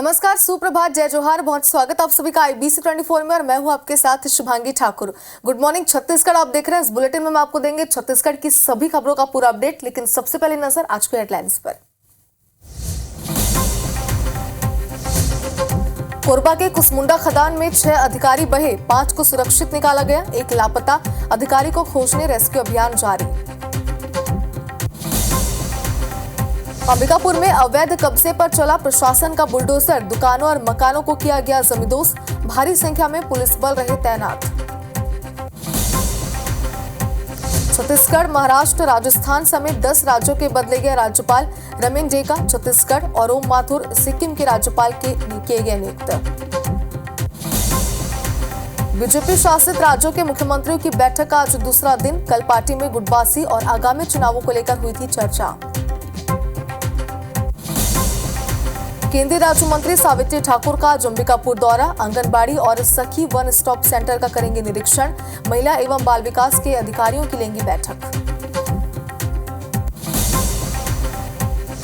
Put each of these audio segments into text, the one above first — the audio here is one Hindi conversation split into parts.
नमस्कार, सुप्रभात, जय जोहार, बहुत स्वागत आप सभी का IBC 24 में और मैं हूं आपके साथ शुभांगी ठाकुर। गुड मॉर्निंग छत्तीसगढ़ आप देख रहे हैं। इस बुलेटिन में हम आपको देंगे छत्तीसगढ़ की सभी खबरों का पूरा अपडेट, लेकिन सबसे पहले नजर आज के हेडलाइंस पर। कोरबा के कुसमुंडा खदान में 6 अधिकारी बहे, 5 को सुरक्षित निकाला गया, एक लापता अधिकारी को खोजने रेस्क्यू अभियान जारी। अंबिकापुर में अवैध कब्जे पर चला प्रशासन का बुलडोजर, दुकानों और मकानों को किया गया जमींदोज, भारी संख्या में पुलिस बल रहे तैनात। छत्तीसगढ़, महाराष्ट्र, राजस्थान समेत 10 राज्यों के बदले गए राज्यपाल, रमेन डेका छत्तीसगढ़ और ओम माथुर सिक्किम के राज्यपाल किए गए नियुक्त। बीजेपी शासित राज्यों के मुख्यमंत्रियों की बैठक का आज दूसरा दिन, कल पार्टी में गुटबाजी और आगामी चुनावों को लेकर हुई थी चर्चा। केंद्रीय राज्य मंत्री सावित्री ठाकुर का आज अंबिकापुर दौरा, आंगनबाड़ी और सखी वन स्टॉप सेंटर का करेंगे निरीक्षण, महिला एवं बाल विकास के अधिकारियों की लेंगी बैठक।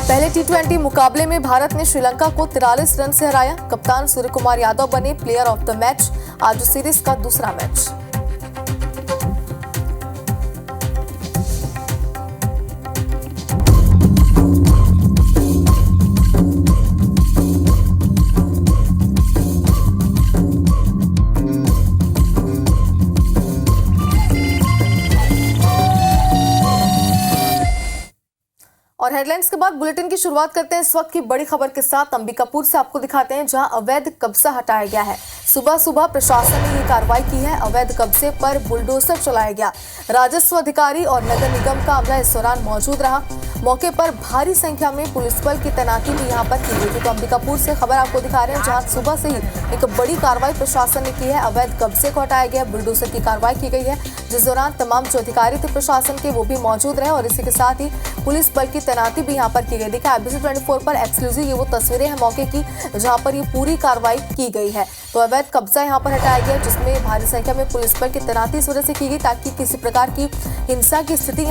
पहले T20 मुकाबले में भारत ने श्रीलंका को 43 रन से हराया, कप्तान सूर्य कुमार यादव बने प्लेयर ऑफ द मैच, आज सीरीज का दूसरा मैच। और हेडलाइंस के बाद बुलेटिन की शुरुआत करते हैं इस वक्त की बड़ी खबर के साथ। अंबिकापुर से आपको दिखाते हैं जहां अवैध कब्जा हटाया गया है। सुबह सुबह प्रशासन ने ये कार्रवाई की है, अवैध कब्जे पर बुलडोजर चलाया गया। राजस्व अधिकारी और नगर निगम का अमला इस दौरान मौजूद रहा। मौके पर भारी संख्या में पुलिस बल की तैनाती भी यहां पर की गई थी। तो अंबिकापुर से खबर आपको दिखा रहे हैं जहां सुबह से ही एक बड़ी कार्रवाई प्रशासन ने की है, अवैध कब्जे को हटाया गया, बुलडोजर की कार्रवाई की गई है, जिस दौरान तमाम जो अधिकारी थे प्रशासन के वो भी मौजूद रहे और इसी के साथ ही पुलिस बल की तैनाती भी यहाँ पर की गई। देखिए IBC 24 पर एक्सक्लूसिव ये वो तस्वीरें हैं मौके की जहाँ पर ये पूरी कार्रवाई की गई है। तो अवैध कब्जा यहाँ पर हटाया गया, जिसमें भारी संख्या में पुलिस बल की तैनाती इस वजह से की गई ताकि किसी प्रकार की हिंसा की स्थिति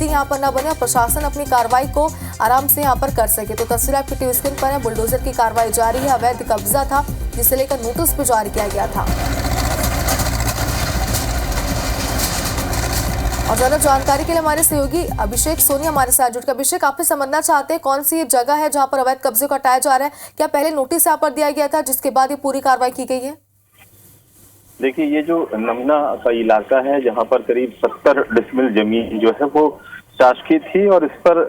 यहाँ पर न बने और प्रशासन अपनी कार्रवाई को आराम से यहाँ पर कर सके। तो तस्वीर आपकी टीवी स्क्रीन पर है, बुलडोजर की कार्रवाई जारी है। अवैध कब्जा था जिसे लेकर नोटिस भी जारी किया गया था। और ज्यादा जानकारी के लिए हमारे सहयोगी अभिषेक सोनी हमारे साथ जुड़ कर। अभिषेक, आपसे समझना चाहते हैं कौन सी ये जगह है जहां पर अवैध कब्जे को हटाया जा रहा है? क्या पहले नोटिस यहाँ पर दिया गया था जिसके बाद ये पूरी कार्रवाई की गई है? देखिए, ये जो नमना का इलाका है जहां पर करीब 70 डिसमिल जमीन जो है वो शासकीय थी और इस पर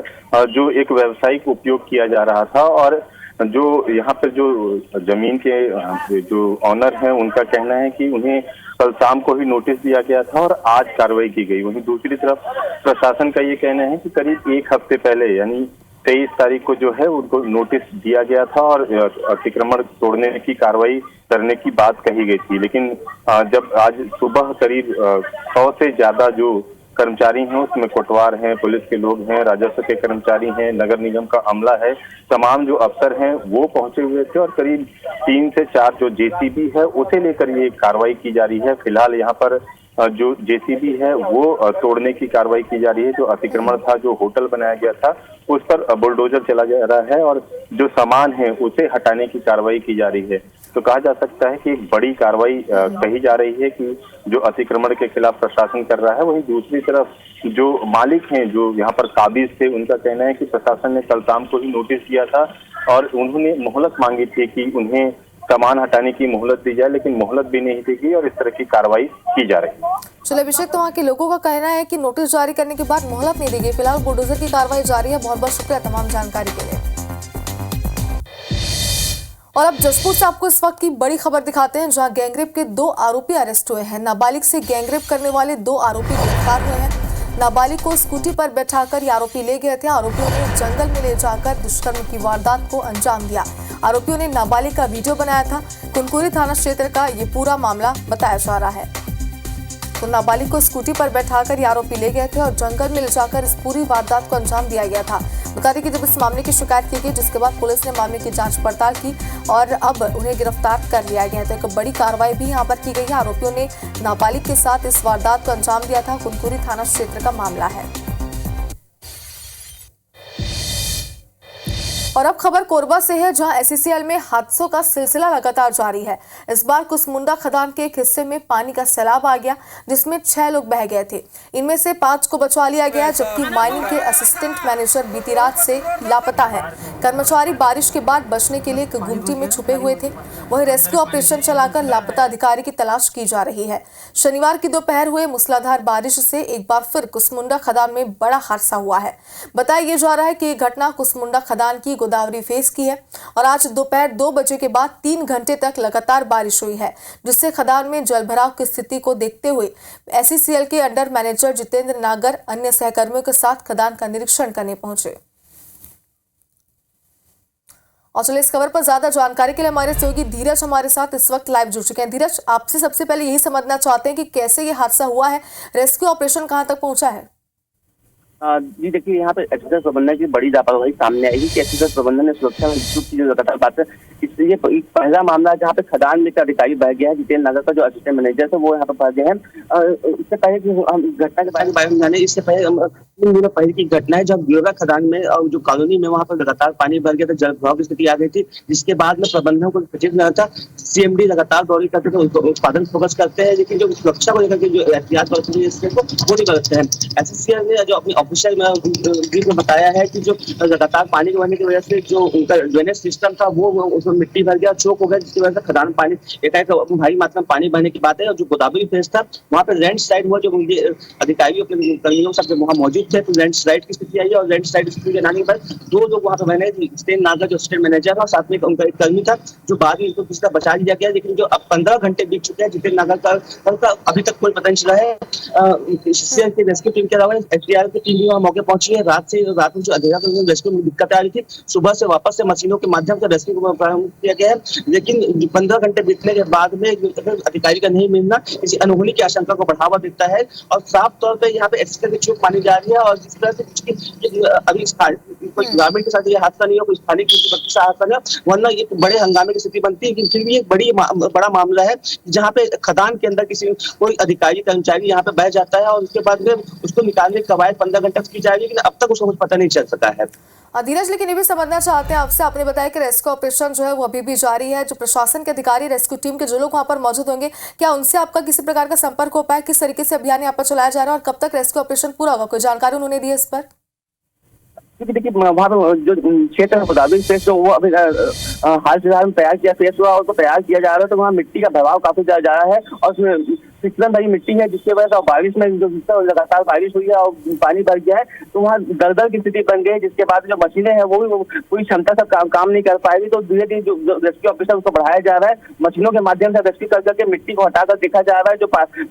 जो एक व्यावसायिक उपयोग किया जा रहा था और जो यहाँ पर जो जमीन के जो ऑनर हैं उनका कहना है कि उन्हें कल शाम को ही नोटिस दिया गया था और आज कार्रवाई की गई। वहीं दूसरी तरफ प्रशासन का ये कहना है कि करीब एक हफ्ते पहले यानी 23 तारीख को जो है उनको नोटिस दिया गया था और अतिक्रमण तोड़ने की कार्रवाई करने की बात कही गई थी। लेकिन जब आज सुबह करीब 100 से ज्यादा जो कर्मचारी हैं उसमें कोटवार हैं, पुलिस के लोग हैं, राजस्व के कर्मचारी हैं, नगर निगम का अमला है, तमाम जो अफसर हैं वो पहुंचे हुए थे और करीब 3 से 4 जो JCB है उसे लेकर ये कार्रवाई की जा रही है। फिलहाल यहाँ पर जो JCB है वो तोड़ने की कार्रवाई की जा रही है। जो अतिक्रमण था, जो होटल बनाया गया था उस पर बुलडोजर चला जा रहा है और जो सामान है उसे हटाने की कार्रवाई की जा रही है। तो कहा जा सकता है कि एक बड़ी कार्रवाई कही जा रही है कि जो अतिक्रमण के खिलाफ प्रशासन कर रहा है। वहीं दूसरी तरफ जो मालिक हैं जो यहाँ पर काबिज थे उनका कहना है कि प्रशासन ने कल शाम को ही नोटिस दिया था और उन्होंने मोहलत मांगी थी कि उन्हें सामान हटाने की मोहलत दी जाए, लेकिन मोहलत भी नहीं दी गई और इस तरह की कार्रवाई की जा रही है। चलिए अभिषेक, तो वहाँ के लोगों का कहना है कि नोटिस जारी करने के बाद मोहलत नहीं दी गई। फिलहाल बुलडोजर की कार्रवाई जारी है। बहुत बहुत शुक्रिया तमाम जानकारी के लिए। और अब जशपुर से आपको इस वक्त की बड़ी खबर दिखाते हैं जहां गैंगरेप के 2 आरोपी अरेस्ट हुए हैं। नाबालिग से गैंगरेप करने वाले 2 आरोपी गिरफ्तार हुए हैं। नाबालिग को स्कूटी पर बैठाकर ये आरोपी ले गए थे। आरोपियों ने जंगल में ले जाकर दुष्कर्म की वारदात को अंजाम दिया। आरोपियों ने नाबालिग का वीडियो बनाया था। कुनकुरी थाना क्षेत्र का ये पूरा मामला बताया जा रहा है। तो नाबालिग को स्कूटी पर बैठाकर ये आरोपी ले गए थे और जंगल में ले जाकर इस पूरी वारदात को अंजाम दिया गया था। बता दें कि जब इस मामले की शिकायत की गई जिसके बाद पुलिस ने मामले की जांच पड़ताल की और अब उन्हें गिरफ्तार कर लिया गया। तो एक बड़ी कार्रवाई भी यहां पर की गई है। आरोपियों ने नाबालिग के साथ इस वारदात को अंजाम दिया था। कुनकुरी थाना क्षेत्र का मामला है। और अब खबर कोरबा से है, जहां एससीएल में हादसों का सिलसिला लगातार जारी है। इस बार कुसमुंडा खदान के एक हिस्से में पानी का सैलाब आ गया, जिसमें 6 लोग बह गए थे। इनमें से 5 को बचा लिया गया, जबकि माइनिंग के असिस्टेंट मैनेजर बीती रात से लापता है। कर्मचारी बारिश के बाद बचने के लिए एक गुमटी में छुपे हुए थे। वहीं रेस्क्यू ऑपरेशन चलाकर लापता अधिकारी की तलाश की जा रही है। शनिवार की दोपहर हुए मूसलाधार बारिश से एक बार फिर कुसमुंडा खदान में बड़ा हादसा हुआ है। बताया जा रहा है कि ये घटना कुसमुंडा खदान की गोदावरी फेज की है और आज दोपहर 2 बजे के बाद 3 घंटे तक लगातार बारिश हुई है, जिससे खदान में जलभराव की स्थिति को देखते हुए एससीएल के अंडर मैनेजर जितेंद्र नागर अन्य सहकर्मियों के साथ खदान का निरीक्षण करने पहुंचे। और चलिए इस खबर पर ज्यादा जानकारी के लिए हमारे सहयोगी धीरज हमारे साथ इस वक्त लाइव जुड़ चुके हैं। धीरज, आपसे सबसे पहले यही समझना चाहते हैं कि कैसे ये हादसा हुआ है, रेस्क्यू ऑपरेशन कहां तक पहुंचा है? जी देखिए, यहाँ पे एक्सीडेंट प्रबंधन की बड़ी लापरवाही सामने आई है कि एक्सीडेंट प्रबंधन ने सुरक्षा में की जो लगातार बात है। इसलिए पहला मामला है जहाँ पे खदान में अधिकारी बह गया है। जितेंद्र नगर का जो असिस्टेंट मैनेजर है वो यहाँ पे बह गए हैं। इससे पहले हम घटना के बारे में जाने, इससे पहले 3 दिनों पहले की घटना है जब गिरोरा खदान में और जो कॉलोनी में वहाँ पर लगातार पानी भर गया था, जल भराव की स्थिति आ गई थी, जिसके बाद में प्रबंधन को सचेत नहीं था। सीएमडी लगातार दौरी करते थे, उत्पादन फोकस करते हैं, लेकिन जो सुरक्षा को लेकर के जो एहतियात बरतनी है इसको वो नहीं बरतते हैं। एससीएल ने जो अपनी ऑफिशियल ब्रीफ में बताया है कि जो लगातार पानी भरने की वजह से जो उनका ड्रेनेज सिस्टम था वो उसमें मिट्टी भर गया, चौक हो गया, जिसकी वजह से खदान पानी एकाएक भारी मात्रा में पानी भरने की बात है। और जो गोदावरी फेज था वहाँ पे लैंड स्लाइड हुआ, जो अधिकारियों के कर्मियों सब वहाँ मौजूद थे, तो लैंड स्लाइड की स्थिति आई है। और लैंड स्लाइड स्थिति के नानी पर 2 लोग वहाँ पे बने, जितेंद्र नागर जो असिस्टेंट मैनेजर था, साथ में उनका एक कर्मी था, जो बाद में इनको किसी का बचा लिया गया। लेकिन जो अब 15 घंटे बीत चुके हैं, जितेंद्र नागर का अभी तक कोई पता नहीं चला है। रेस्क्यू टीम के अलावा एसडीआरएफ की टीम भी वहाँ मौके पहुंची है। रात में जो अंधेरा था रेस्क्यू में दिक्कत आ रही थी, सुबह से वापस से मशीनों के माध्यम से रेस्क्यू को प्रारंभ किया गया है। लेकिन 15 घंटे बीतने के बाद में अधिकारी का नहीं मिलना किसी अनहोनी की आशंका को बढ़ावा देता है और साफ तौर पर यहाँ पे एक्सीडेंट की चूक मानी जा रही है। और जिस तरह से अभी कोई ग्रामीण के साथ ये हादसा नहीं हो, कोई स्थानीय से हादसा नहीं हो, वरना ये बड़े हंगामे की स्थिति बनती है। लेकिन फिर भी एक बड़ा मामला है जहाँ पे खदान के अंदर कोई अधिकारी कर्मचारी यहाँ पे बह जाता है और उसके बाद में उसको निकालने की कवायद 15 घंटे की जा रही है, लेकिन अब तक उसको कुछ पता नहीं चल सका है। धीरज, लेकिन ये भी समझना चाहते हैं आपसे, आपने बताया कि रेस्क्यू ऑपरेशन जो है वो अभी भी जारी है। जो प्रशासन के अधिकारी, रेस्क्यू टीम के जो लोग वहां पर मौजूद होंगे, क्या उनसे आपका किसी प्रकार का संपर्क हो पाया? किस तरीके से अभियान यहाँ पर चलाया जा रहा है और कब तक रेस्क्यू ऑपरेशन पूरा होगा? कोई जानकारी उन्होंने दी है इस पर? देखिए वहाँ पे जो क्षेत्र है गोदावरी फेस, जो वो अभी हाल फिलहाल में तैयार किया फेस हुआ और उसको तैयार किया जा रहा है, तो वहाँ मिट्टी का बहाव काफी जा रहा है और उसमें फिसलन भरी मिट्टी है, जिसकी वजह से बारिश में जो लगातार बारिश हुई है और पानी भर गया है, तो वहाँ दलदल की स्थिति बन गई है। जिसके बाद जो मशीनें हैं वो भी पूरी क्षमता से काम नहीं कर पाएगी। तो धीरे धीरे जो रेस्क्यू ऑपरेशन उसको बढ़ाया जा रहा है, मशीनों के माध्यम से रेस्क्यू कर करके मिट्टी को हटाकर देखा जा रहा है। जो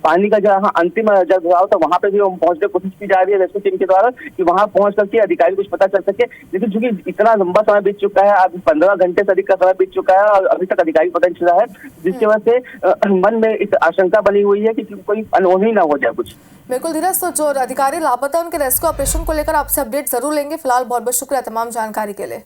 पानी का जहाँ अंतिम जल भराव था वहाँ पे भी पहुंचने की कोशिश की जा रही है रेस्क्यू टीम के द्वारा कि वहाँ पहुंच करके अधिकारी कुछ पता चल सके। लेकिन चूंकि इतना लंबा समय बीत चुका है, अब 15 घंटे से अधिक का समय बीत चुका है और अभी तक अधिकारी पता नहीं चला है, जिसकी वजह से मन में एक आशंका बनी हुई है कि कोई अनहोनी ना हो जाए कुछ। बिल्कुल धीरज, तो जो अधिकारी लापता उनके रेस्क्यू ऑपरेशन को लेकर आपसे अपडेट जरूर लेंगे। फिलहाल बहुत बहुत शुक्रिया तमाम जानकारी के लिए।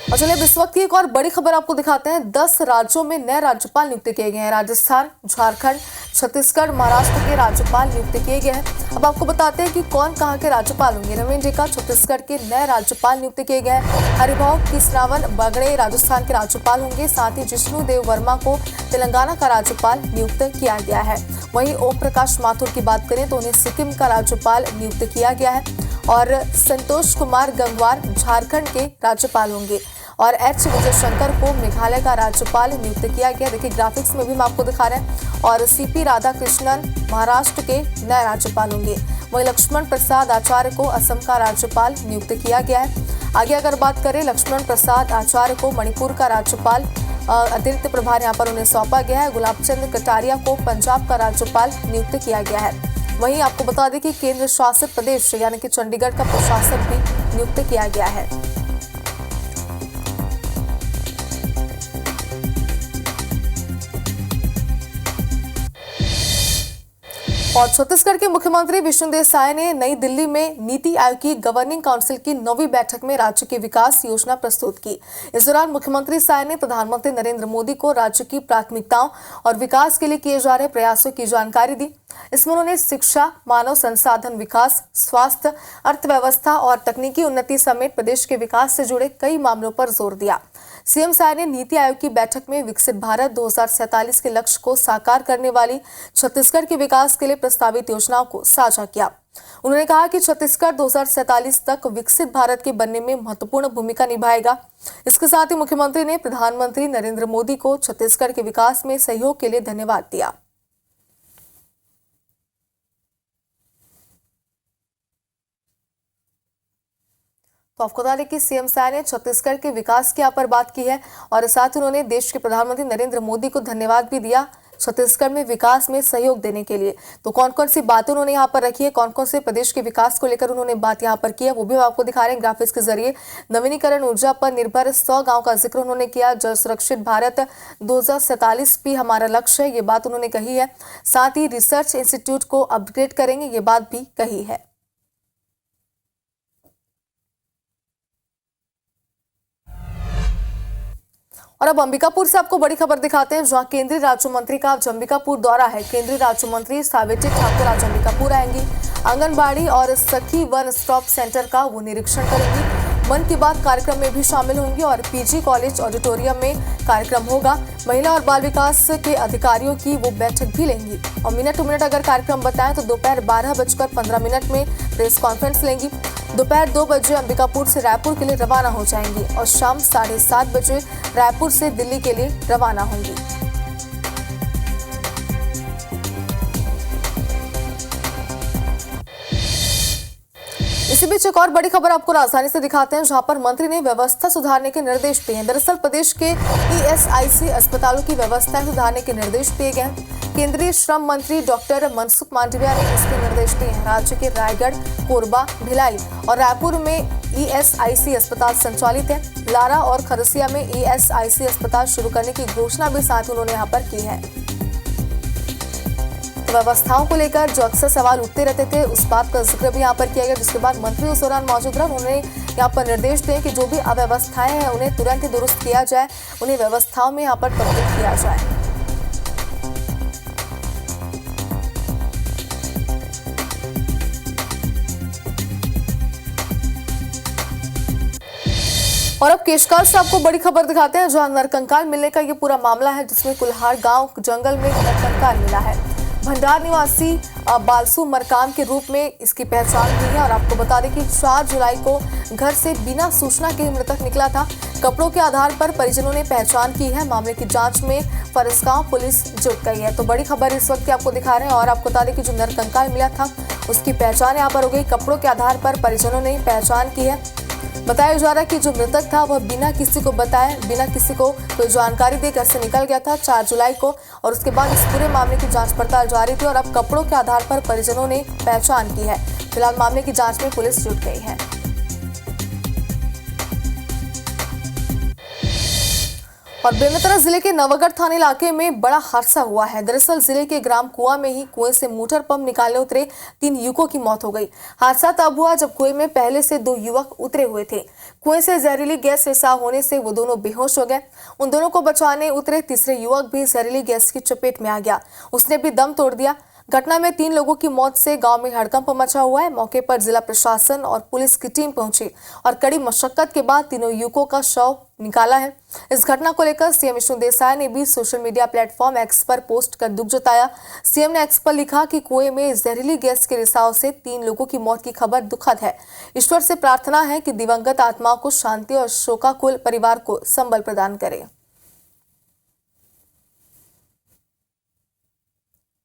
और चलिए इस वक्त की एक और बड़ी खबर आपको दिखाते हैं। 10 राज्यों में नए राज्यपाल नियुक्त किए गए हैं। राजस्थान, झारखंड, छत्तीसगढ़, महाराष्ट्र के राज्यपाल नियुक्त किए गए हैं। अब आपको बताते हैं कि कौन कहां के राज्यपाल होंगे। रविंद्र रेखा छत्तीसगढ़ के नए राज्यपाल नियुक्त किए गए हैं। हरिभाऊ किसरावन बगड़े राजस्थान के राज्यपाल होंगे। साथ ही जिष्णु देव वर्मा को तेलंगाना का राज्यपाल नियुक्त किया गया है। वहीं ओम प्रकाश माथुर की बात करें तो उन्हें सिक्किम का राज्यपाल नियुक्त किया गया है और संतोष कुमार गंगवार झारखंड के राज्यपाल होंगे और एच विजय शंकर को मेघालय का राज्यपाल नियुक्त किया गया। देखिए ग्राफिक्स में भी हम आपको दिखा रहे हैं। और सीपी राधाकृष्णन महाराष्ट्र के नए राज्यपाल होंगे। वहीं लक्ष्मण प्रसाद आचार्य को असम का राज्यपाल नियुक्त किया गया है। आगे अगर बात करें, लक्ष्मण प्रसाद आचार्य को मणिपुर का राज्यपाल अतिरिक्त प्रभार यहाँ पर उन्हें सौंपा गया है। गुलाब चंद कटारिया को पंजाब का राज्यपाल नियुक्त किया गया है। वहीं आपको बता दें कि केंद्र शासित प्रदेश यानी कि चंडीगढ़ का प्रशासक भी नियुक्त किया गया है। और छत्तीसगढ़ के मुख्यमंत्री विष्णुदेव साय ने नई दिल्ली में नीति आयोग की गवर्निंग काउंसिल की 9वीं बैठक में राज्य की विकास योजना प्रस्तुत की। इस दौरान मुख्यमंत्री साय ने प्रधानमंत्री नरेंद्र मोदी को राज्य की प्राथमिकताओं और विकास के लिए किए जा रहे प्रयासों की जानकारी दी। इसमें उन्होंने शिक्षा, मानव संसाधन विकास, स्वास्थ्य, अर्थव्यवस्था और तकनीकी उन्नति समेत प्रदेश के विकास से जुड़े कई मामलों पर जोर दिया। सीएम साय ने नीति आयोग की बैठक में विकसित भारत 2047 के लक्ष्य को साकार करने वाली छत्तीसगढ़ के विकास के लिए प्रस्तावित योजनाओं को साझा किया। उन्होंने कहा कि छत्तीसगढ़ 2047 तक विकसित भारत के बनने में महत्वपूर्ण भूमिका निभाएगा। इसके साथ ही मुख्यमंत्री ने प्रधानमंत्री नरेंद्र मोदी को छत्तीसगढ़ के विकास में सहयोग के लिए धन्यवाद दिया। तो आपको बता दें कि सीएम साय ने छत्तीसगढ़ के विकास की यहाँ पर बात की है और साथ उन्होंने देश के प्रधानमंत्री नरेंद्र मोदी को धन्यवाद भी दिया छत्तीसगढ़ में विकास में सहयोग देने के लिए। तो कौन कौन सी बातें उन्होंने यहाँ पर रखी है, कौन कौन से प्रदेश के विकास को लेकर उन्होंने बात यहाँ पर की है, वो भी आपको दिखा रहे हैं ग्राफिक्स के जरिए। नवीनीकरण ऊर्जा पर निर्भर 100 गाँव का जिक्र उन्होंने किया। जल सुरक्षित भारत 2047 भी हमारा लक्ष्य है, ये बात उन्होंने कही है। साथ ही रिसर्च इंस्टीट्यूट को अपग्रेड करेंगे, ये बात भी कही है। और अब अंबिकापुर से आपको बड़ी खबर दिखाते हैं, जहां केंद्रीय राज्य मंत्री का आज अंबिकापुर दौरा है। केंद्रीय राज्य मंत्री सावित्री ठाकुर आज अंबिकापुर आएंगी। आंगनबाड़ी और सखी वन स्टॉप सेंटर का वो निरीक्षण करेंगी। मन की बात कार्यक्रम में भी शामिल होंगी और पीजी कॉलेज ऑडिटोरियम में कार्यक्रम होगा। महिला और बाल विकास के अधिकारियों की वो बैठक भी लेंगी। और मिनट टू मिनट अगर कार्यक्रम बताएं तो दोपहर 12:15 में प्रेस कॉन्फ्रेंस लेंगी। दोपहर 2 बजे अंबिकापुर से रायपुर के लिए रवाना हो जाएंगी और शाम 7:30 बजे रायपुर से दिल्ली के लिए रवाना होंगी। इसी बीच एक और बड़ी खबर आपको राजधानी से दिखाते हैं, जहां पर मंत्री ने व्यवस्था सुधारने के निर्देश दिए हैं। दरअसल प्रदेश के ईएसआईसी अस्पतालों की व्यवस्था सुधारने के निर्देश दिए गए हैं। केंद्रीय श्रम मंत्री डॉक्टर मनसुख मांडविया ने इसके निर्देश दिए हैं। राज्य के रायगढ़, कोरबा, भिलाई और रायपुर में ईएसआईसी अस्पताल संचालित है। लारा और खरसिया में ईएसआईसी अस्पताल शुरू करने की घोषणा भी साथ उन्होंने यहाँ पर की है। व्यवस्थाओं को लेकर जो अक्सर सवाल उठते रहते थे, उस बात का जिक्र भी यहाँ पर किया गया, जिसके बाद मंत्री उस दौरान मौजूद रहे। उन्होंने यहाँ पर निर्देश दिए कि जो भी अव्यवस्थाएं हैं उन्हें तुरंत ही दुरुस्त किया जाए, उन्हें व्यवस्थाओं में यहाँ पर तब्दील किया जाए। और अब केशकाल से आपको बड़ी खबर दिखाते हैं, जहां नरकंकाल मिलने का ये पूरा मामला है, जिसमें कुल्हाड़ गांव जंगल में नरकंकाल मिला है। भंडार निवासी बालसू मरकाम के रूप में इसकी पहचान हुई है। और आपको बता दें कि 4 जुलाई को घर से बिना सूचना के मृतक निकला था। कपड़ों के आधार पर परिजनों ने पहचान की है। मामले की जांच में फरसगांव पुलिस जुट गई है। तो बड़ी खबर इस वक्त आपको दिखा रहे हैं। और आपको बता दें कि जो नरकंकाल मिला था उसकी पहचान यहाँ पर हो गई। कपड़ों के आधार पर परिजनों ने पहचान की है। बताया जा रहा है कि जो मृतक था वह बिना किसी को बताए, बिना किसी को कोई जानकारी दे घर से निकल गया था 4 जुलाई को। और उसके बाद इस पूरे मामले की जांच पड़ताल जारी थी और अब कपड़ों के आधार पर परिजनों ने पहचान की है। फिलहाल मामले की जांच में पुलिस जुट गई है। और बेमेतरा जिले के नवागढ़ थाना इलाके में बड़ा हादसा हुआ है। दरअसल जिले के ग्राम कुआं में ही कुएं से मोटर पंप निकालने उतरे 3 युवकों की मौत हो गई। हादसा तब हुआ जब कुएं में पहले से 2 युवक उतरे हुए थे। कुएं से जहरीली गैस रिसाव होने से वो दोनों बेहोश हो गए। उन दोनों को बचाने उतरे तीसरे युवक भी जहरीली गैस की चपेट में आ गया। उसने भी दम तोड़ दिया। घटना में 3 लोगों की मौत से गांव में हड़कंप मचा हुआ है। मौके पर जिला प्रशासन और पुलिस की टीम पहुंची और कड़ी मशक्कत के बाद तीनों युवकों का शव निकाला है। इस घटना को लेकर सीएम विष्णुदेव साय ने भी सोशल मीडिया प्लेटफॉर्म एक्स पर पोस्ट कर दुख जताया। सीएम ने एक्स पर लिखा कि कुएं में जहरीली गैस के रिसाव से 3 लोगों की मौत की खबर दुखद है। ईश्वर से प्रार्थना है कि दिवंगत आत्माओं को शांति और शोकाकुल परिवार को संबल प्रदान करे।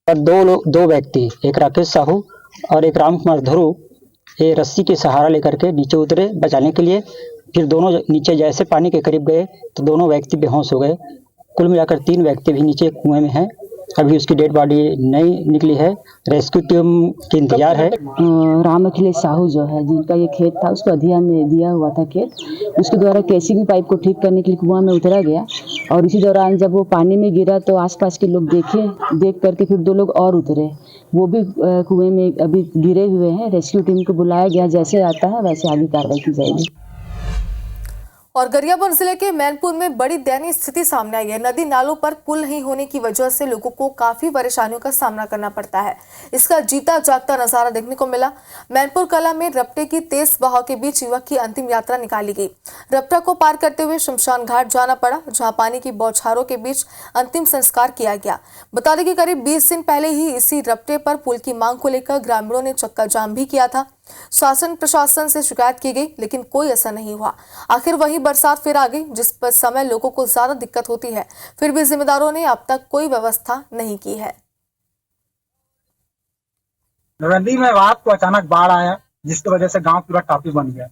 दो व्यक्ति, एक राकेश साहू और एक राम कुमार धुरु, ये रस्सी के सहारा लेकर के नीचे उतरे बचाने के लिए। फिर दोनों नीचे जैसे पानी के करीब गए तो दोनों व्यक्ति बेहोश हो गए। कुल मिलाकर 3 व्यक्ति भी नीचे कुएं में हैं। अभी उसकी डेड बॉडी नहीं निकली है, रेस्क्यू टीम की इंतजार है। राम अखिलेश साहू जो है, जिनका ये खेत था, उसको अधिया में दिया हुआ था खेत, उसके द्वारा केसीबी पाइप को ठीक करने के लिए कुआं में उतरा गया। और इसी दौरान जब वो पानी में गिरा तो आसपास के लोग देख करके फिर 2 लोग और उतरे। वो भी कुएं में अभी गिरे हुए हैं। रेस्क्यू टीम को बुलाया गया, जैसे आता है वैसे आगे कार्रवाई की जाएगी। और गरियाबंद जिले के मैनपुर में बड़ी दयनीय स्थिति सामने आई है। नदी नालों पर पुल नहीं होने की वजह से लोगों को काफी परेशानियों का सामना करना पड़ता है। इसका जीता जागता नजारा देखने को मिला। मैनपुर कला में रपटे की तेज बहाव के बीच युवक की अंतिम यात्रा निकाली गई। रपटा को पार करते हुए शमशान घाट जाना पड़ा, जहां पानी की बौछारों के बीच अंतिम संस्कार किया गया। बता दें कि करीब 20 दिन पहले ही इसी रपटे पर पुल की मांग को लेकर ग्रामीणों ने चक्का जाम भी किया था। शासन प्रशासन से शिकायत की गई, लेकिन कोई असर नहीं हुआ। आखिर वही बरसात फिर आ गई, जिस पर समय लोगों को ज्यादा दिक्कत होती है। फिर भी जिम्मेदारों ने अब तक कोई व्यवस्था नहीं की है। नदी में रात को अचानक बाढ़ आया, जिसकी वजह से गांव पूरा टापू बन गया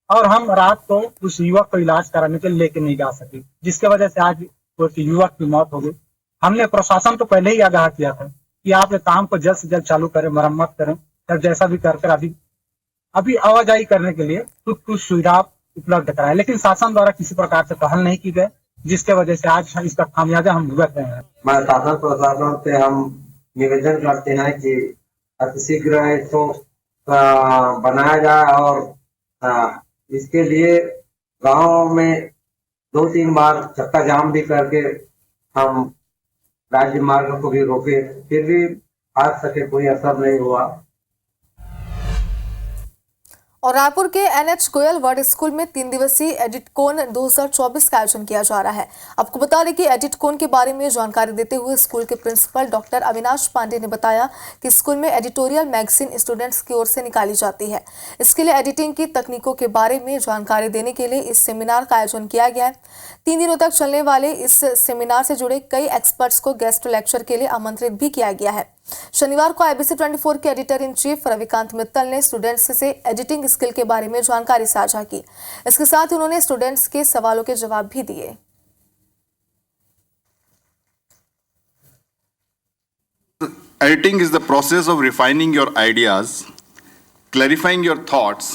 और हम रात को उस युवक को इलाज कराने के लिए लेके नहीं जा सके, जिसके वजह से आज उस युवक की मौत हो गई। हमने प्रशासन को पहले ही आगाह किया था कि आप ये काम को जल्द से जल्द चालू करें, मरम्मत करें, और जैसा भी कर अभी आवाजाही करने के लिए कुछ सुविधा उपलब्ध कराए, लेकिन शासन द्वारा किसी प्रकार से पहल नहीं की गई, जिसके वजह से आज इसका खामियाजा हम भुगत रहे हैं। शासन प्रशासन से हम निवेदन करते हैं कि अतिशीघ्र इसको बनाया जाए और इसके लिए गांव में 2-3 बार चक्का जाम भी करके हम राज्य मार्ग को भी रोके, फिर भी आज तक कोई असर नहीं हुआ। और रायपुर के NH गोयल वर्ड स्कूल में 3 दिवसीय एडिटकॉन 2024 का आयोजन किया जा रहा है। आपको बता दें कि एडिटकॉन के बारे में जानकारी देते हुए स्कूल के प्रिंसिपल डॉक्टर अविनाश पांडे ने बताया कि स्कूल में एडिटोरियल मैगजीन स्टूडेंट्स की ओर से निकाली जाती है। इसके लिए एडिटिंग की तकनीकों के बारे में जानकारी देने के लिए इस सेमिनार का आयोजन किया गया है। 3 दिनों तक चलने वाले इस सेमिनार से जुड़े कई एक्सपर्ट्स को गेस्ट लेक्चर के लिए आमंत्रित भी किया गया है। शनिवार को IBC 24 के editor in chief Ravikant Mittal ने स्टूडेंट्स से एडिटिंग स्किल के बारे में जानकारी साझा की। इसके साथ ही उन्होंने स्टूडेंट्स के सवालों के जवाब भी दिए। Editing is the process of refining your ideas, clarifying your thoughts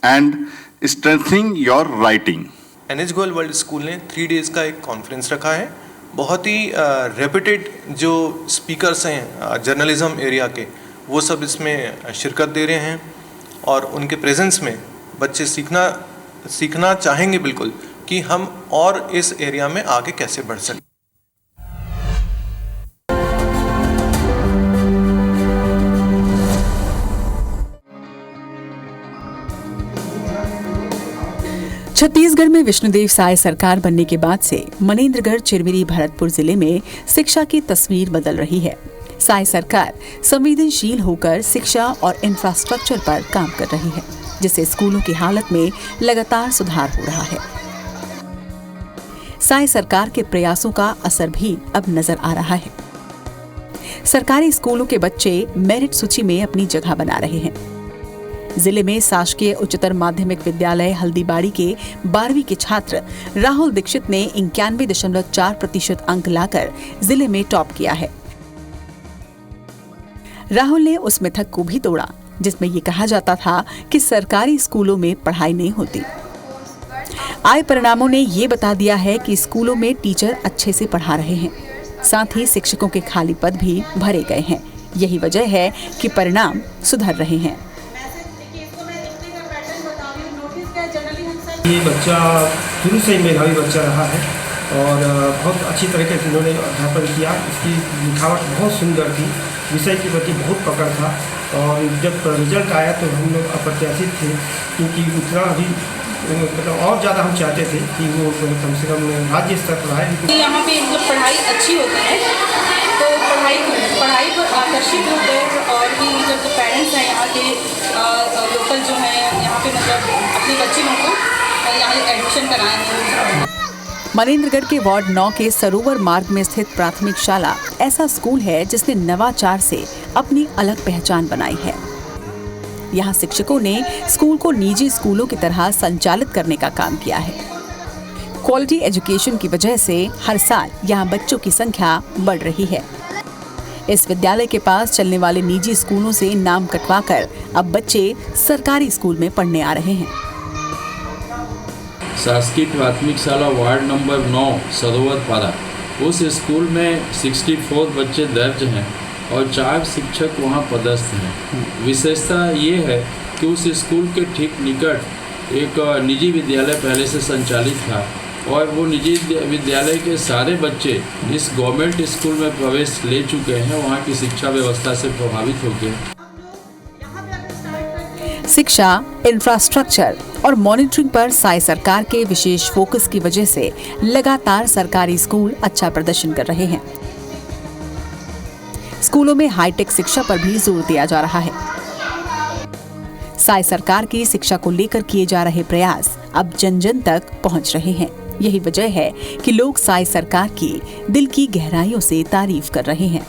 and strengthening your writing. NH Goyal world school ने 3 डेज़ का एक कॉन्फ्रेंस रखा है। बहुत ही रेप्यूटेड जो स्पीकर्स हैं जर्नलिज्म एरिया के, वो सब इसमें शिरकत दे रहे हैं और उनके प्रेजेंस में बच्चे सीखना चाहेंगे बिल्कुल कि हम और इस एरिया में आगे कैसे बढ़ सकें। छत्तीसगढ़ में विष्णुदेव साय सरकार बनने के बाद से मनेन्द्रगढ़, चिरमिरी, भरतपुर जिले में शिक्षा की तस्वीर बदल रही है। साय सरकार संवेदनशील होकर शिक्षा और इंफ्रास्ट्रक्चर पर काम कर रही है, जिससे स्कूलों की हालत में लगातार सुधार हो रहा है। साय सरकार के प्रयासों का असर भी अब नजर आ रहा है। सरकारी स्कूलों के बच्चे मेरिट सूची में अपनी जगह बना रहे हैं। जिले में शासकीय उच्चतर माध्यमिक विद्यालय हल्दीबाड़ी के 12वीं के छात्र राहुल दीक्षित ने 91.4% अंक लाकर जिले में टॉप किया है। राहुल ने उस मिथक को भी तोड़ा जिसमें ये कहा जाता था कि सरकारी स्कूलों में पढ़ाई नहीं होती। आए परिणामों ने ये बता दिया है कि स्कूलों में टीचर अच्छे से पढ़ा रहे हैं, साथ ही शिक्षकों के खाली पद भी भरे गए हैं। यही वजह है कि परिणाम सुधर रहे हैं। ये बच्चा शुरू से ही मेधावी बच्चा रहा है और बहुत अच्छी तरीके से इन्होंने अध्यापन किया। इसकी लिखावट बहुत सुंदर थी, विषय के प्रति बहुत पकड़ था और जब रिजल्ट आया तो हम लोग अप्रत्याशित थे, क्योंकि उतना भी मतलब और ज़्यादा हम चाहते थे कि वो कम से कम राज्य स्तर पर आए। यहाँ पे जब पढ़ाई अच्छी होती है तो पढ़ाई पर आकर्षित होते हैं और भी मतलब जो पेरेंट्स हैं यहाँ के लोकल जो हैं यहाँ पे मतलब अपने बच्चे को यहाँ एडमिशन कराएंगे। मनेन्द्रगढ़ के वार्ड 9 के सरोवर मार्ग में स्थित प्राथमिक शाला ऐसा स्कूल है जिसने नवाचार से अपनी अलग पहचान बनाई है। यहाँ शिक्षकों ने स्कूल को निजी स्कूलों की तरह संचालित करने का काम किया है। क्वालिटी एजुकेशन की वजह से हर साल यहाँ बच्चों की संख्या बढ़ रही है। इस विद्यालय के पास चलने वाले निजी स्कूलों से नाम कटवाकर अब बच्चे सरकारी स्कूल में पढ़ने आ रहे हैं। शासकीय प्राथमिक शाला वार्ड नंबर 9 सरोवर पारा, उस स्कूल में 64 बच्चे दर्ज हैं और 4 शिक्षक वहाँ पदस्थ हैं। विशेषता ये है कि उस स्कूल के ठीक निकट एक निजी विद्यालय पहले से संचालित था और वो निजी विद्यालय के सारे बच्चे इस गवर्नमेंट स्कूल में प्रवेश ले चुके हैं, वहाँ की शिक्षा व्यवस्था से प्रभावित होकर। शिक्षा, इंफ्रास्ट्रक्चर और मॉनिटरिंग पर साई सरकार के विशेष फोकस की वजह से लगातार सरकारी स्कूल अच्छा प्रदर्शन कर रहे हैं। स्कूलों में हाईटेक शिक्षा पर भी जोर दिया जा रहा है। साई सरकार की शिक्षा को लेकर किए जा रहे प्रयास अब जन जन तक पहुंच रहे हैं। यही वजह है कि लोग साई सरकार की दिल की गहराइयों से तारीफ कर रहे हैं।